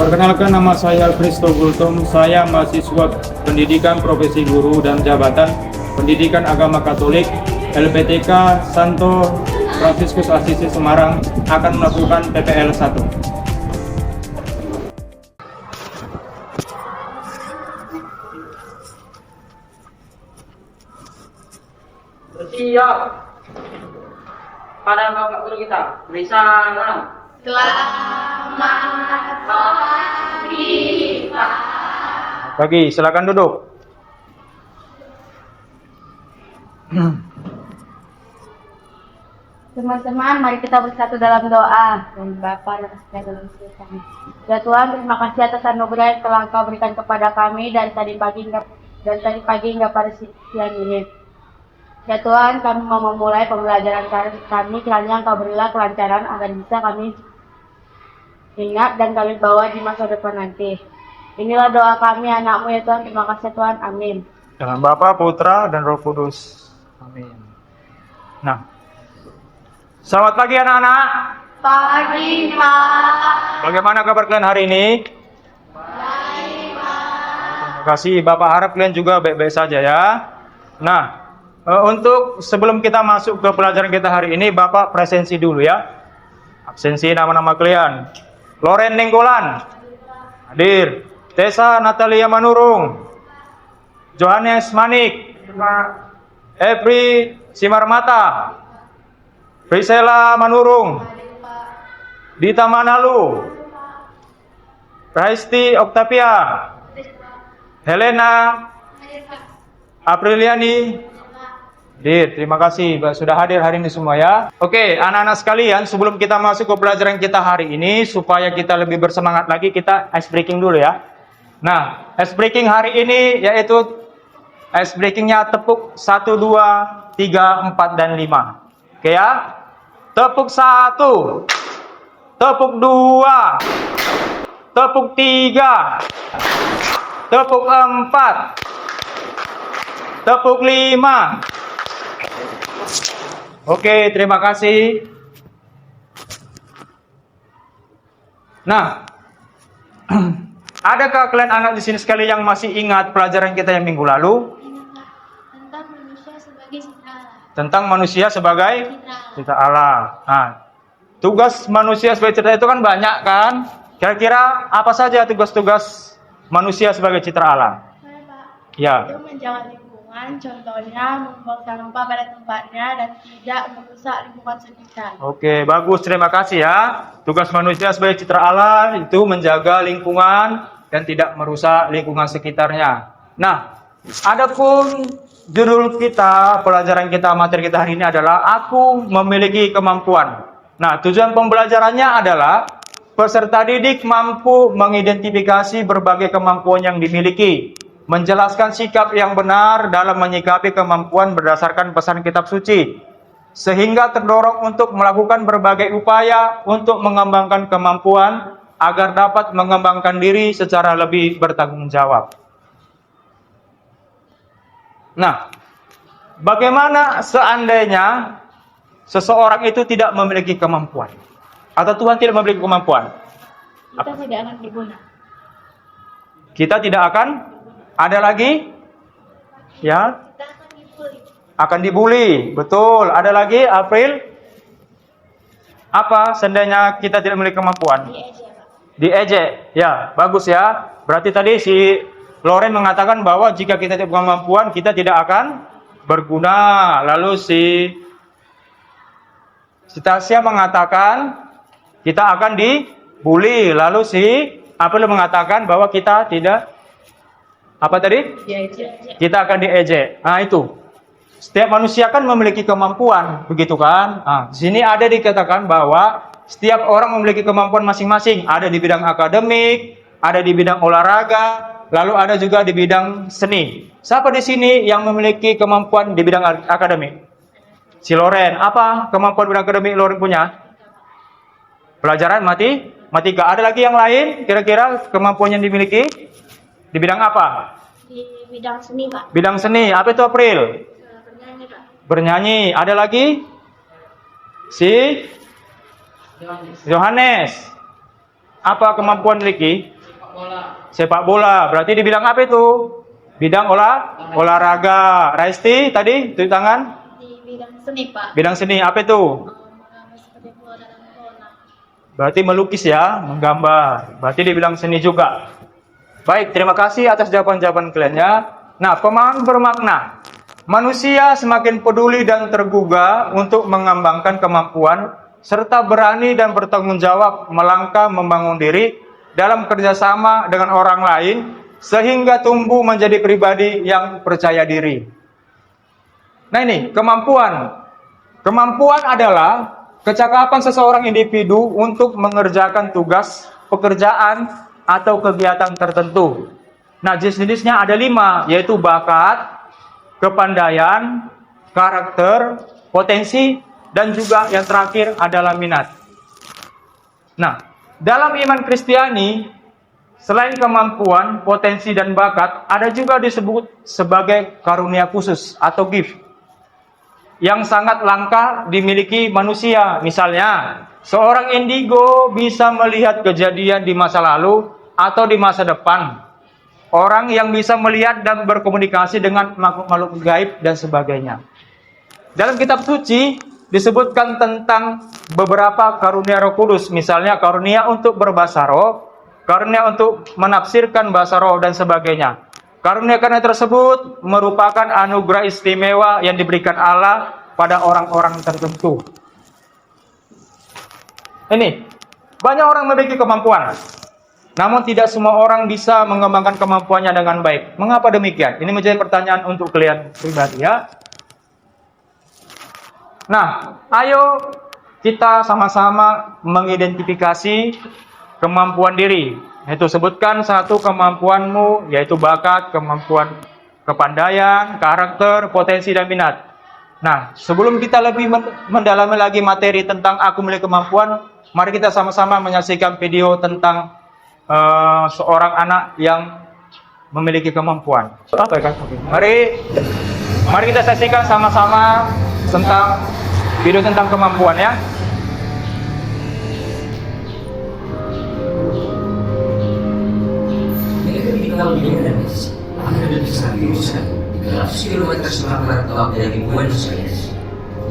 Perkenalkan, nama saya Kristo Gultom. Saya mahasiswa pendidikan profesi guru dan jabatan pendidikan agama Katolik LPTK Santo Fransiskus Asisi Semarang akan melakukan PPL 1. Siap. Pada bapak guru kita, beri salam. Selamat pagi, Pak. Pagi, silakan duduk. Teman-teman, mari kita bersatu dalam doa. Dan Bapa dan Anak dalam kami. Ya Tuhan, terima kasih atas anugerah yang telah Engkau berikan kepada kami dan tadi pagi hingga pada siang ini. Ya Tuhan, kami mau memulai pembelajaran kami, kiranya Engkau berilah kelancaran agar bisa kami ingat dan kami bawa di masa depan nanti. Inilah doa kami anak-Mu ya Tuhan, terima kasih Tuhan, amin. Dengan Bapa, Putra, dan Roh Kudus. Amin. Nah, selamat pagi anak-anak. Pagi Pak. Bagaimana kabar kalian hari ini? Baik Pak. Terima kasih, Bapak harap kalian juga baik-baik saja ya. Nah, untuk sebelum kita masuk ke pelajaran kita hari ini, Bapak presensi dulu ya. Absensi nama-nama kalian. Loren Nenggolan hadir. Tessa Natalia Manurung, Johannes Manik, Epri Simarmata, Priscilla Manurung, Dita Manalu, Raisti Oktavia, Helena Apriliani. Terima kasih sudah hadir hari ini semua ya. Oke, anak-anak sekalian, sebelum kita masuk ke pelajaran kita hari ini, supaya kita lebih bersemangat lagi, kita ice breaking dulu ya. Nah, ice breaking hari ini yaitu ice breakingnya tepuk 1, 2, 3, 4, dan 5. Oke ya. Tepuk 1, tepuk 2, tepuk 3, tepuk 4, tepuk 5. Oke, terima kasih. Nah, adakah kalian anak di sini sekali yang masih ingat pelajaran kita yang minggu lalu? Tentang manusia sebagai citra Allah. Tentang manusia sebagai citra Allah. Nah, tugas manusia sebagai citra itu kan banyak kan? Kira-kira apa saja tugas-tugas manusia sebagai citra Allah? Pak, Ya. itu menjaga lingkungan, contohnya membuang sampah pada tempatnya dan tidak merusak lingkungan sekitar. Oke, bagus. Terima kasih ya. Tugas manusia sebagai citra Allah itu menjaga lingkungan dan tidak merusak lingkungan sekitarnya. Nah, adapun judul kita, pelajaran kita, materi kita hari ini adalah Aku Memiliki Kemampuan. Nah, tujuan pembelajarannya adalah peserta didik mampu mengidentifikasi berbagai kemampuan yang dimiliki, menjelaskan sikap yang benar dalam menyikapi kemampuan berdasarkan pesan kitab suci, sehingga terdorong untuk melakukan berbagai upaya untuk mengembangkan kemampuan agar dapat mengembangkan diri secara lebih bertanggung jawab. Nah, bagaimana seandainya seseorang itu tidak memiliki kemampuan? Atau Tuhan tidak memiliki kemampuan? Kita tidak akan diguna. Kita tidak akan ada lagi? Ya, Kita akan dibully. akan dibully. Betul. Ada lagi, April? Apa seandainya kita tidak memiliki kemampuan? Diejek, Pak. Diejek. Ya, bagus ya. Berarti tadi si Loren mengatakan bahwa jika kita tidak punya kemampuan, kita tidak akan berguna. Lalu si Tasya mengatakan kita akan dibully. Lalu si April mengatakan bahwa kita tidak apa tadi? Diejek. Kita akan diejek. Nah, itu. Setiap manusia kan memiliki kemampuan, begitu kan? Nah, di sini ada dikatakan bahwa setiap orang memiliki kemampuan masing-masing. Ada di bidang akademik, ada di bidang olahraga, lalu ada juga di bidang seni. Siapa di sini yang memiliki kemampuan di bidang akademik? Si Loren. Apa kemampuan bidang akademik Loren punya? Pelajaran matematika. Ada lagi yang lain? Kira-kira kemampuan yang dimiliki? Di bidang apa? Di bidang seni, Pak. Bidang seni. Apa itu April? Bernyanyi, Pak. Bernyanyi. Ada lagi? Si Yohanes. Apa kemampuan memiliki? Sepak bola. Berarti di bidang apa itu? Bidang olahraga. Raisti tadi tulis tangan? Di bidang seni, Pak. Bidang seni apa itu? Seperti bola dalam bola. Berarti melukis ya, menggambar. Berarti di bidang seni juga. Baik, terima kasih atas jawaban-jawaban kalian ya. Nah, pemahaman bermakna. Manusia semakin peduli dan tergugah untuk mengembangkan kemampuan serta berani dan bertanggung jawab melangkah membangun diri dalam kerjasama dengan orang lain sehingga tumbuh menjadi pribadi yang percaya diri. Nah ini, kemampuan. Kemampuan adalah kecakapan seseorang individu untuk mengerjakan tugas, pekerjaan, atau kegiatan tertentu. Nah, jenis-jenisnya ada 5, yaitu bakat, kepandaian, karakter, potensi, dan juga yang terakhir adalah minat. Nah, dalam iman Kristiani, selain kemampuan, potensi, dan bakat, ada juga disebut sebagai karunia khusus atau gift yang sangat langka dimiliki manusia. Misalnya, seorang indigo bisa melihat kejadian di masa lalu atau di masa depan. Orang yang bisa melihat dan berkomunikasi dengan makhluk-makhluk gaib dan sebagainya. Dalam kitab suci disebutkan tentang beberapa karunia Roh Kudus, misalnya karunia untuk berbahasa roh, karunia untuk menafsirkan bahasa roh dan sebagainya. Karunia-karunia tersebut merupakan anugerah istimewa yang diberikan Allah pada orang-orang tertentu. Ini, banyak orang memiliki kemampuan. Namun tidak semua orang bisa mengembangkan kemampuannya dengan baik. Mengapa demikian? Ini menjadi pertanyaan untuk kalian pribadi ya. Nah, ayo kita sama-sama mengidentifikasi kemampuan diri. Itu sebutkan satu kemampuanmu, yaitu bakat, kemampuan kepandaian, karakter, potensi, dan minat. Nah, sebelum kita lebih mendalami lagi materi tentang aku memiliki kemampuan, mari kita sama-sama menyaksikan video tentang seorang anak yang memiliki kemampuan. Apa ya, Kak? Mari kita saksikan sama-sama tentang video tentang kemampuan ya. Mereka dikenal dengan Messi. Ada besar di Rusia, 300 km selatan dari Buenos Aires.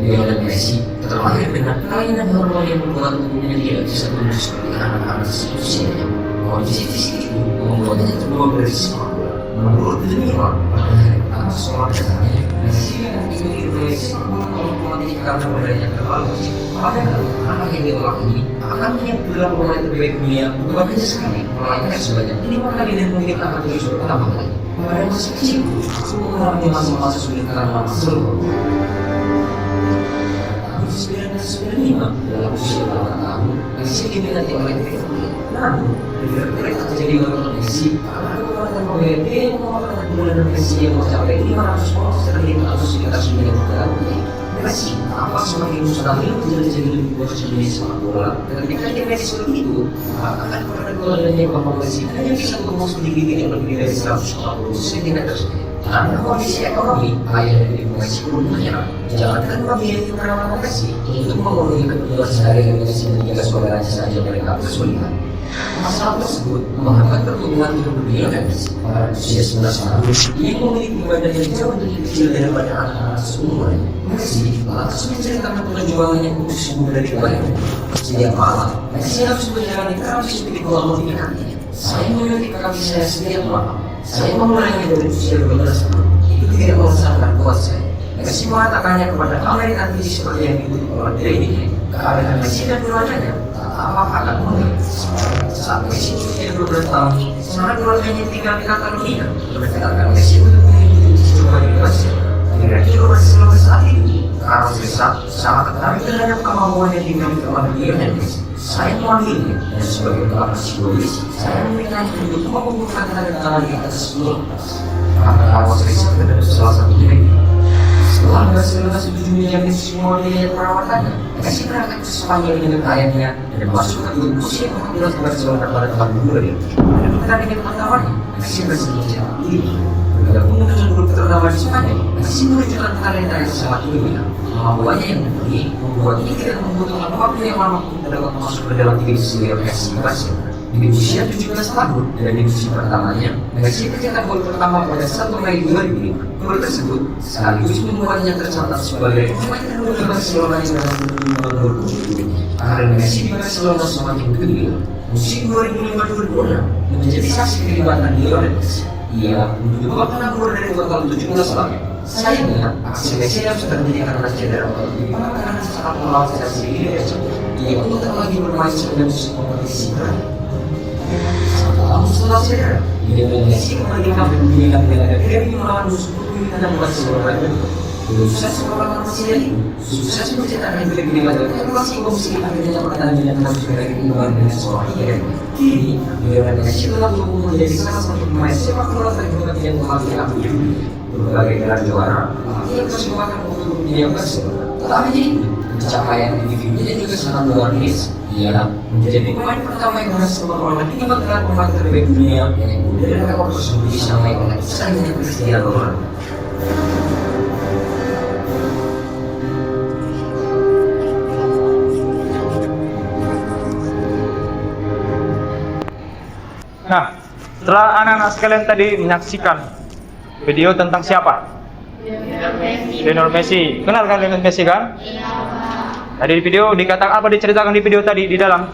Lionel Messi terlahir dengan kelainan hormon yang membuat tubuhnya tidak bisa tumbuh seperti anak-anak seusianya. Kondisi fisik itu membuatnya terbawa dari sepak bola. Menurut Demiron, pada hari pertama sekolah dasarnya, Messi yang ingin bermain sepak bola melatih karena badannya terlalu kecil. Padahal anak yang ditolak ini akan menjadi gelar pemain terbaik dunia bukan hanya sekali, melainkan sebanyak 5 kali dan mungkin akan terus bertambah lagi. Pada masa kecil, aku mengalami masa-masa sulit karena seluruh. Tahun 1995, dalam usia 8 tahun, Messi diminati oleh Liverpool. Namun, Liverpool terjadi gagal Messi karena kekuatan pemain yang mengeluarkan bulan Messi yang mencapai 500 pound sterling atau sekitar 9 juta rupiah. Messi tampak semakin mustahil menjadi lebih kuat di sepak bola. Ketika dia Messi seperti itu, mengatakan kepada keluarganya bahwa Messi hanya bisa tumbuh sedikit yang lebih dari 140 cm saja. Karena kondisi ekonomi, ayah dari Messi pun menyerah. Jangankan memiliki perawatan Messi untuk memenuhi kebutuhan sehari-hari Messi dan juga saudaranya saja mereka kesulitan. Masalah tersebut menghambat pertumbuhan tubuh Lionel Messi. Pada usia 11 tahun, ia memiliki badan yang jauh lebih kecil daripada anak-anak seumurannya. Messi lantas menceritakan perjuangannya untuk sembuh dari kelainan. Setiap malam, Messi harus menjalani terapi seperti kolam motivasinya. Saya memiliki kaki saya setiap malam. Saya memulainya dari usia 12 tahun. Itu tidak merasakan kuat saya. Messi mengatakannya kepada American TV seperti yang dikutip oleh Daily Mail. Keadaan Messi dan keluarganya tampak akan mulai. Saat Messi berusia 12 tahun, seorang keluarganya tinggal di Catalonia. Mereka Messi untuk mengikuti coba di Messi. Kira-kira masih selama saat ini, Carlos Besar sangat tertarik terhadap kemampuan yang dimiliki oleh Lionel Messi. Saya memanggilnya dan sebagai pelapor psikologis, saya memintanya untuk mengumpulkan tanda tangan di atas sebuah kertas. Karena Carlos Besar adalah salah satu miliknya. Setelah berhasil menjamin semua biaya perawatannya, Messi berangkat ke Spanyol dengan ayahnya dan masuk ke klub usia 14 Barcelona pada tahun 2000. Pada pertandingan pertamanya, Messi berhasil mencetak 5. Bergabung dengan klub ternama di Spanyol, Messi menunjukkan talenta yang sangat unik. Kemampuannya yang tinggi membuat ia tidak membutuhkan waktu yang lama untuk dapat masuk ke dalam tim senior Messi di Barcelona. di usia 17 tahun dari musim pertamanya, Messi mencetak gol pertama pada 1 Mei 2005. Gol tersebut sekaligus membuatnya tercatat sebagai pemain termuda Barcelona yang dalam menang gol karena Messi di Barcelona semakin kedua. Musim 2005-2006 menjadi saksi kelibatan Lionel Messi. Ia menduduki 6 gol dari total 17 laga. Sayangnya, aksi Messi yang sudah terjadi karena cedera otot di karena saat melawan Chelsea di Liga Champions. Ia pun tak lagi bermain sepanjang musim kompetisi. Setelah cedera, Lionel Messi kembali tampil di Liga Premier melawan musuh buyut dan Barcelona. Sukses melawan Messi ini, sukses mencetak gol di Liga Champions musim akhirnya pertandingan harus berakhir imbang dengan skor 3-2. Kini, Lionel Messi telah berubah menjadi salah satu pemain sepak bola terhebat yang memakai akun berbagai gelar juara, ia berkesempatan untuk menjadi Barcelona. Tetapi ini pencapaian individunya juga sangat luar biasa. Ia menjadi pemain pertama yang berhasil memperoleh 5 gelar pemain terbaik dunia yang kemudian rekor tersebut disamai oleh pesaingnya Cristiano Ronaldo. Nah, setelah anak-anak sekalian tadi menyaksikan video tentang siapa? Lionel Messi. Kenal kan Lionel Messi kan? Tadi di video dikatakan apa, diceritakan di video tadi di dalam?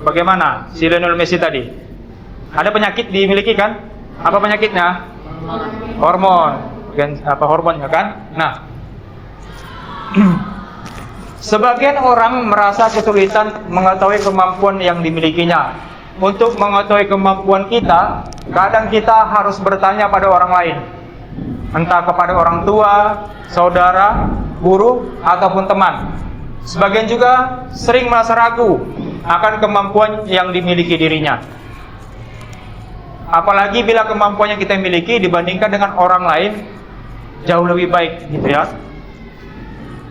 Bagaimana si Lionel Messi tadi? Ada penyakit dimiliki kan? Apa penyakitnya? Hormon. Apa hormonnya kan? Nah, sebagian orang merasa kesulitan mengetahui kemampuan yang dimilikinya. Untuk mengetahui kemampuan kita, kadang kita harus bertanya pada orang lain. Entah kepada orang tua, saudara, guru, ataupun teman. Sebagian juga sering merasa ragu akan kemampuan yang dimiliki dirinya. Apalagi bila kemampuan yang kita miliki dibandingkan dengan orang lain jauh lebih baik, gitu ya.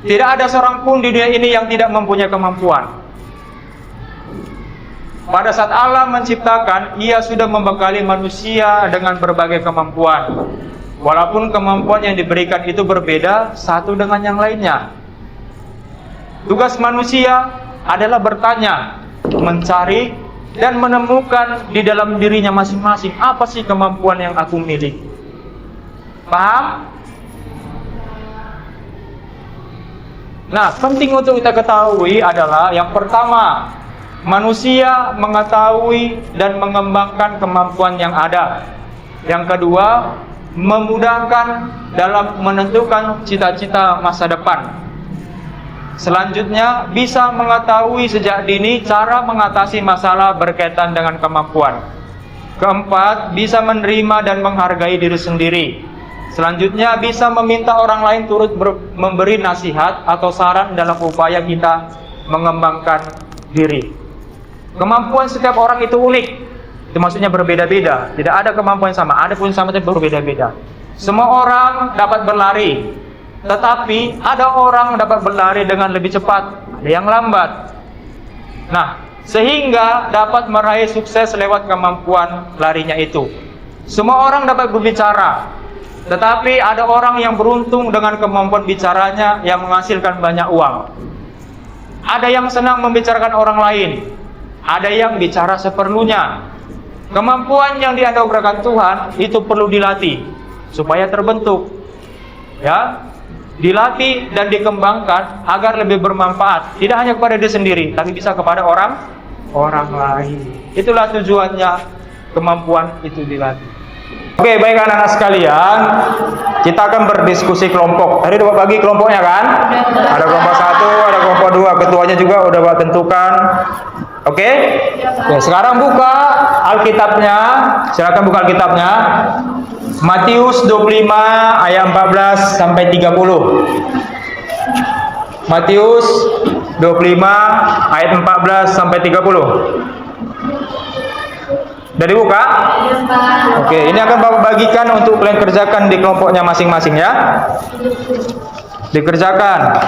Tidak ada seorang pun di dunia ini yang tidak mempunyai kemampuan. Pada saat Allah menciptakan, Ia sudah membekali manusia dengan berbagai kemampuan. Walaupun kemampuan yang diberikan itu berbeda satu dengan yang lainnya. Tugas manusia adalah bertanya, mencari, dan menemukan di dalam dirinya masing-masing apa sih kemampuan yang aku miliki. Paham? Nah, penting untuk kita ketahui adalah yang pertama, manusia mengetahui dan mengembangkan kemampuan yang ada. Yang kedua, memudahkan dalam menentukan cita-cita masa depan. Selanjutnya, bisa mengetahui sejak dini cara mengatasi masalah berkaitan dengan kemampuan. Keempat, bisa menerima dan menghargai diri sendiri. Selanjutnya, bisa meminta orang lain turut memberi nasihat atau saran dalam upaya kita mengembangkan diri. Kemampuan setiap orang itu unik. Itu maksudnya berbeda-beda. Tidak ada kemampuan yang sama. Ada pun sama tapi berbeda-beda. Semua orang dapat berlari, tetapi ada orang dapat berlari dengan lebih cepat, ada yang lambat. Nah, sehingga dapat meraih sukses lewat kemampuan larinya itu. Semua orang dapat berbicara, tetapi ada orang yang beruntung dengan kemampuan bicaranya yang menghasilkan banyak uang. Ada yang senang membicarakan orang lain, ada yang bicara seperlunya. Kemampuan yang dianugerahkan Tuhan itu perlu dilatih supaya terbentuk, ya, dilatih dan dikembangkan agar lebih bermanfaat. Tidak hanya kepada diri sendiri, tapi bisa kepada orang lain. Itulah tujuannya kemampuan itu dilatih. Oke, baik anak-anak sekalian, kita akan berdiskusi kelompok. Tadi udah bagi kelompoknya kan? Ada kelompok 1, ada kelompok 2, ketuanya juga udah buat tentukan. Oke? Oke, sekarang buka Alkitabnya. Silakan buka Alkitabnya. Matius 25 ayat 14 sampai 30. Matius 25 ayat 14 sampai 30. Sudah dibuka? Oke, ini akan Bapak bagikan untuk kalian kerjakan di kelompoknya masing-masing ya. Dikerjakan.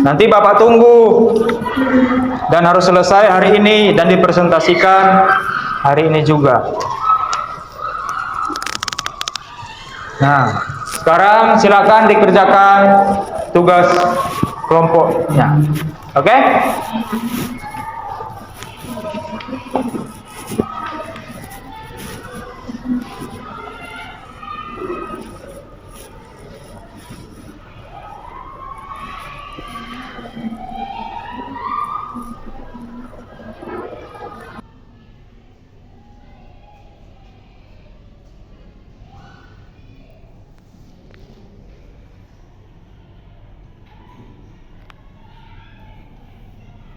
Nanti Bapak tunggu. Dan harus selesai hari ini dan dipresentasikan hari ini juga. Nah, sekarang silakan dikerjakan tugas kelompoknya. Oke?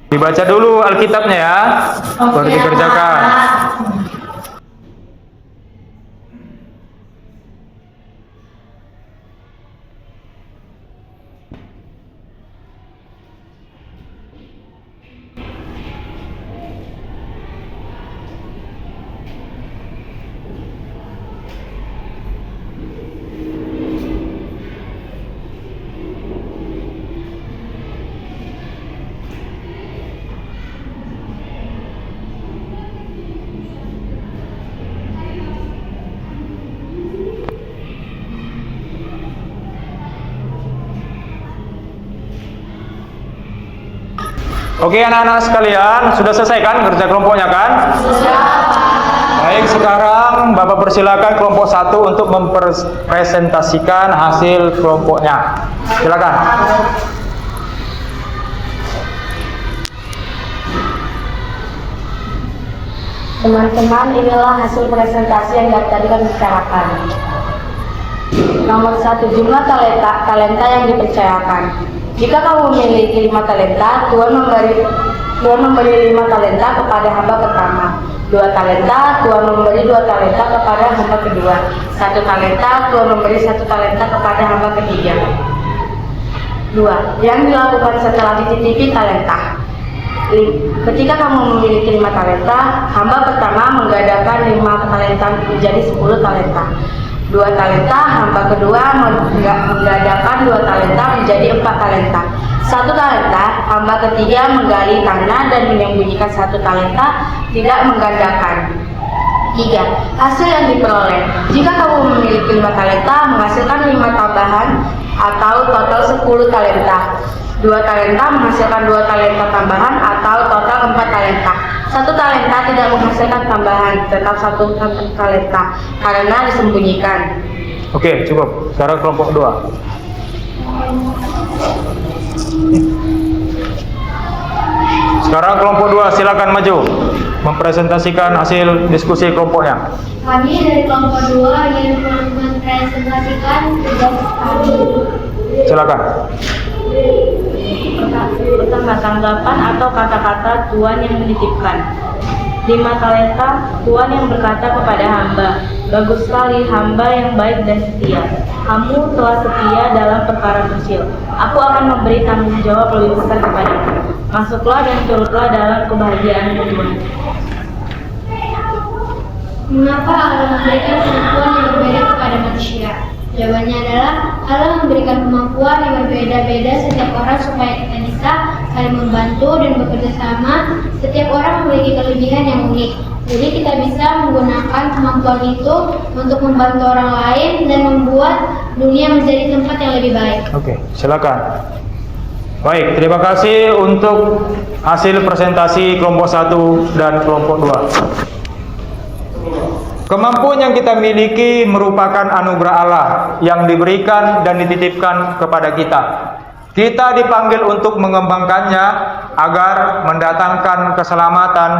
Dibaca dulu Alkitabnya ya, baru dikerjakan. Oke anak-anak sekalian, sudah selesai kan kerja kelompoknya kan? Sudah. Baik, sekarang Bapak persilakan kelompok 1 untuk mempresentasikan hasil kelompoknya. Silakan. Teman-teman, inilah hasil presentasi yang tadi kami bicarakan. Nomor 1, jumlah talenta yang dipercayakan. Jika kamu memiliki 5 talenta, Tuhan memberi 5 talenta kepada hamba pertama. 2 talenta, Tuhan memberi 2 talenta kepada hamba kedua. 1 talenta, Tuhan memberi 1 talenta kepada hamba ketiga. 2. Yang dilakukan setelah dititipi talenta. Ketika kamu memiliki 5 talenta, hamba pertama menggandakan 5 talenta menjadi 10 talenta. 2 talenta, hamba kedua menggandakan 2 talenta menjadi 4 talenta. 1 talenta, hamba ketiga menggali tanah dan menyembunyikan 1 talenta, tidak menggandakan. 3. Hasil yang diperoleh. Jika kamu memiliki 5 talenta, menghasilkan 5 tambahan atau total 10 talenta. 2 talenta menghasilkan 2 talenta tambahan atau total 4 talenta. 1 talenta tidak menghasilkan tambahan, tetap 1 talenta karena disembunyikan. Oke, cukup. Sekarang kelompok 2. Sekarang kelompok 2 silakan maju mempresentasikan hasil diskusi kelompoknya. Kami dari kelompok 2 ingin mempresentasikan tugas kami. Silakan. Pertama, tanggapan atau kata-kata Tuhan yang menitipkan. 5 talenta, Tuhan yang berkata kepada hamba, bagus sekali hamba yang baik dan setia. Kamu telah setia dalam perkara kecil. Aku akan memberi tanggung jawab lebih besar kepadamu. Masuklah dan turutlah dalam kebahagiaan Tuhan. Mengapa Allah memberikan kemampuan yang berbeda kepada manusia? Jawabannya adalah Allah memberikan kemampuan yang berbeda-beda setiap orang supaya kita bisa saling membantu dan bekerja sama. Setiap orang memiliki kelebihan yang unik. Jadi kita bisa menggunakan kemampuan itu untuk membantu orang lain dan membuat dunia menjadi tempat yang lebih baik. Oke, silakan. Baik, terima kasih untuk hasil presentasi kelompok 1 dan kelompok 2. Kemampuan yang kita miliki merupakan anugerah Allah yang diberikan dan dititipkan kepada kita. Kita dipanggil untuk mengembangkannya agar mendatangkan keselamatan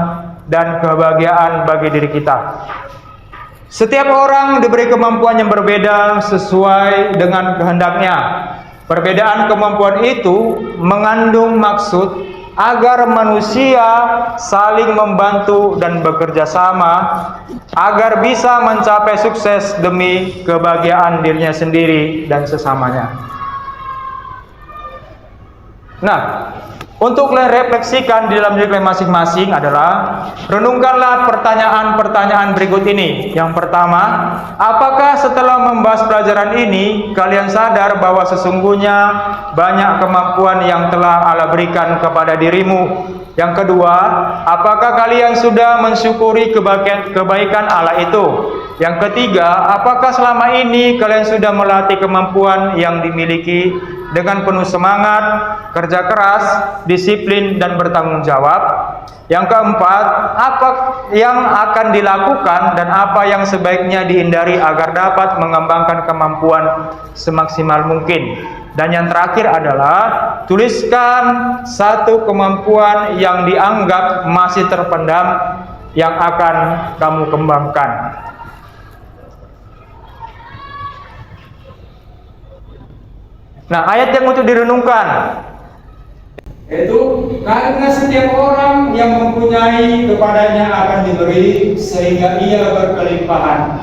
dan kebahagiaan bagi diri kita. Setiap orang diberi kemampuan yang berbeda sesuai dengan kehendaknya. Perbedaan kemampuan itu mengandung maksud agar manusia saling membantu dan bekerja sama agar bisa mencapai sukses demi kebahagiaan dirinya sendiri dan sesamanya. Nah, untuk kalian refleksikan di dalam diri kalian masing-masing adalah renungkanlah pertanyaan-pertanyaan berikut ini. Yang pertama, apakah setelah membahas pelajaran ini kalian sadar bahwa sesungguhnya banyak kemampuan yang telah Allah berikan kepada dirimu? Yang kedua, apakah kalian sudah mensyukuri kebaikan Allah itu? Yang ketiga, apakah selama ini kalian sudah melatih kemampuan yang dimiliki dengan penuh semangat, kerja keras, disiplin, dan bertanggung jawab? Yang keempat, apa yang akan dilakukan dan apa yang sebaiknya dihindari agar dapat mengembangkan kemampuan semaksimal mungkin? Dan yang terakhir adalah tuliskan satu kemampuan yang dianggap masih terpendam yang akan kamu kembangkan. Nah, ayat yang untuk direnungkan yaitu, karena setiap orang yang mempunyai kepadanya akan diberi sehingga ia berkelimpahan.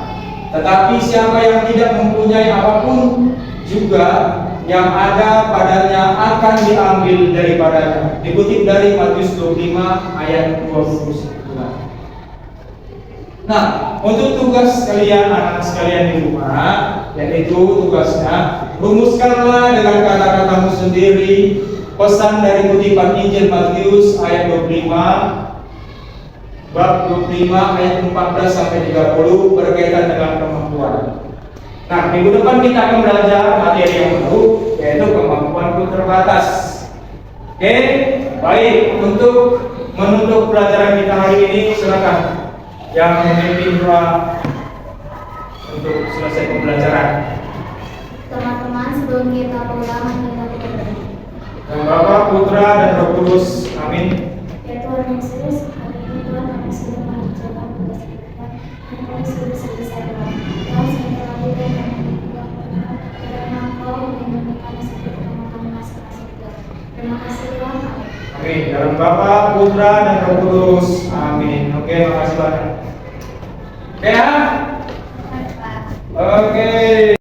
Tetapi siapa yang tidak mempunyai apapun juga yang ada padanya akan diambil daripadanya. Dikutip dari Matius 25 ayat 29. Nah, untuk tugas kalian anak sekalian di rumah, yaitu tugasnya rumuskanlah dengan kata-katamu sendiri pesan dari kutipan Injil Matius ayat 25 bab 25 ayat 14 sampai 30 berkaitan dengan kemampuan. Nah, minggu depan kita akan belajar materi yang baru, yaitu kemampuanku terbatas. Oke, baik. Untuk menutup pelajaran kita hari ini, silakan yang memimpin doa untuk selesai pembelajaran. Teman-teman, sebelum kita pulang, kita berdoa. Dan Bapa, Putra, dan Roh Kudus. Amin. Ya Tuhan Yesus, hari ini Tuhan kami sudah mengerjakan tugas kita, dan kami sudah selesai doa. Tuhan sebentar lagi dan kami berdoa karena Engkau melindungi kami seperti kami masing-masing Tuhan. Terima kasih Tuhan. Amin. Dalam Bapa, Putra, dan Roh Kudus. Amin. Oke, makasih banyak. Oke ya? Oke.